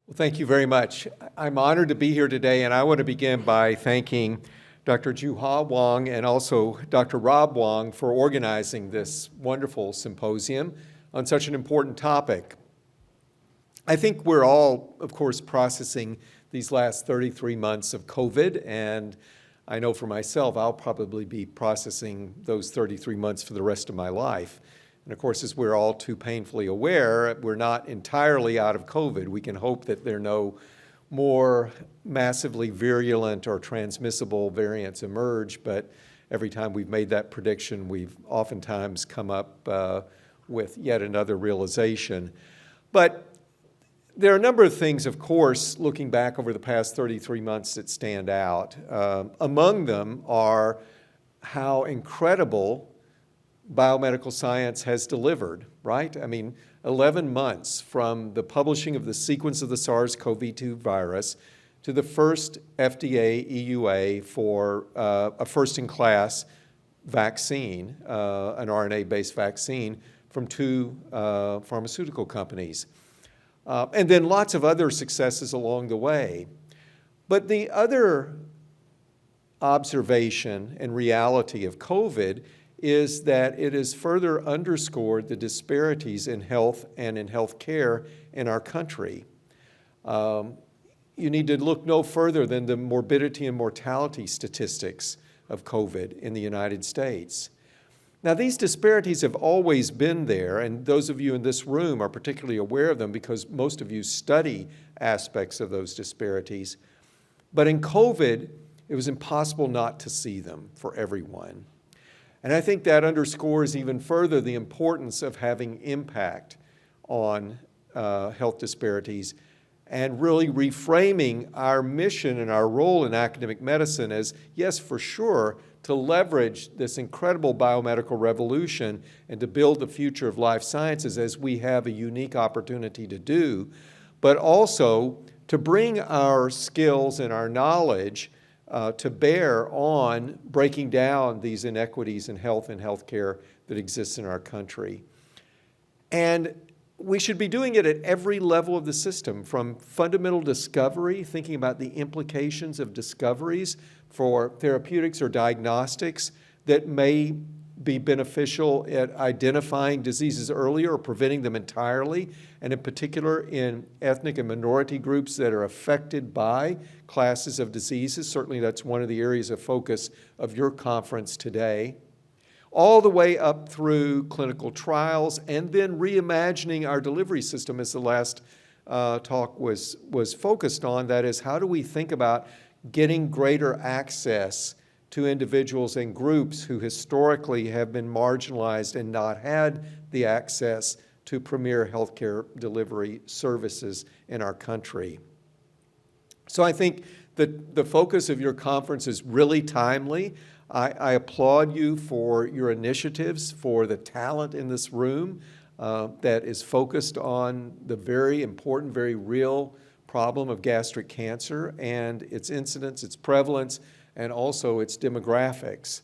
Well, thank you very much. I'm honored to be here today, and I want to begin by thanking Dr. Juha Wang and also Dr. Rob Wang for organizing this wonderful symposium on such an important topic. I think we're all, of course, processing these last 33 months of COVID, and I know for myself, I'll probably be processing those 33 months for the rest of my life. And of course, as we're all too painfully aware, we're not entirely out of COVID. We can hope that there are no more massively virulent or transmissible variants emerge, but every time we've made that prediction, we've oftentimes come up with yet another realization. But there are a number of things, of course, looking back over the past 33 months that stand out. Among them are how incredible biomedical science has delivered, right? I mean, 11 months from the publishing of the sequence of the SARS-CoV-2 virus to the first FDA EUA for a first-in-class vaccine, an RNA-based vaccine from two pharmaceutical companies. And then lots of other successes along the way. But the other observation and reality of COVID is that it has further underscored the disparities in health and in health care in our country. You need to look no further than the morbidity and mortality statistics of COVID in the United States. Now, these disparities have always been there, and those of you in this room are particularly aware of them because most of you study aspects of those disparities. But in COVID, it was impossible not to see them for everyone. And I think that underscores even further the importance of having impact on health disparities and really reframing our mission and our role in academic medicine as, yes, for sure, to leverage this incredible biomedical revolution and to build the future of life sciences as we have a unique opportunity to do, but also to bring our skills and our knowledge to bear on breaking down these inequities in health and healthcare that exist in our country. And we should be doing it at every level of the system, from fundamental discovery, thinking about the implications of discoveries for therapeutics or diagnostics that may be beneficial at identifying diseases earlier or preventing them entirely, and in particular in ethnic and minority groups that are affected by classes of diseases. Certainly that's one of the areas of focus of your conference today. All the way up through clinical trials and then reimagining our delivery system, as the last talk was focused on. That is, how do we think about getting greater access to individuals and groups who historically have been marginalized and not had the access to premier healthcare delivery services in our country. So I think that the focus of your conference is really timely. I applaud you for your initiatives, for the talent in this room that is focused on the very important, very real problem of gastric cancer and its incidence, its prevalence, and also its demographics.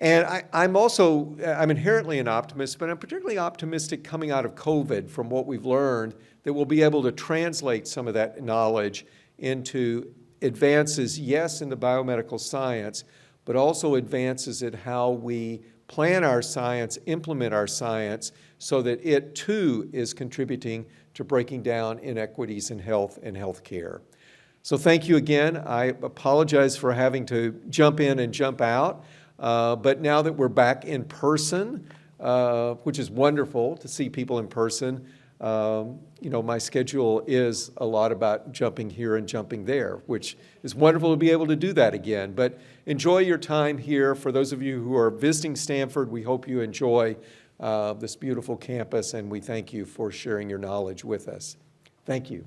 And I'm inherently an optimist, but I'm particularly optimistic coming out of COVID from what we've learned that we'll be able to translate some of that knowledge into advances, yes, in the biomedical science, but also advances in how we plan our science, implement our science, so that it too is contributing to breaking down inequities in health and healthcare. So thank you again. I apologize for having to jump in and jump out, but now that we're back in person, which is wonderful to see people in person, my schedule is a lot about jumping here and jumping there, which is wonderful to be able to do that again. But enjoy your time here. For those of you who are visiting Stanford, we hope you enjoy this beautiful campus, and we thank you for sharing your knowledge with us. Thank you.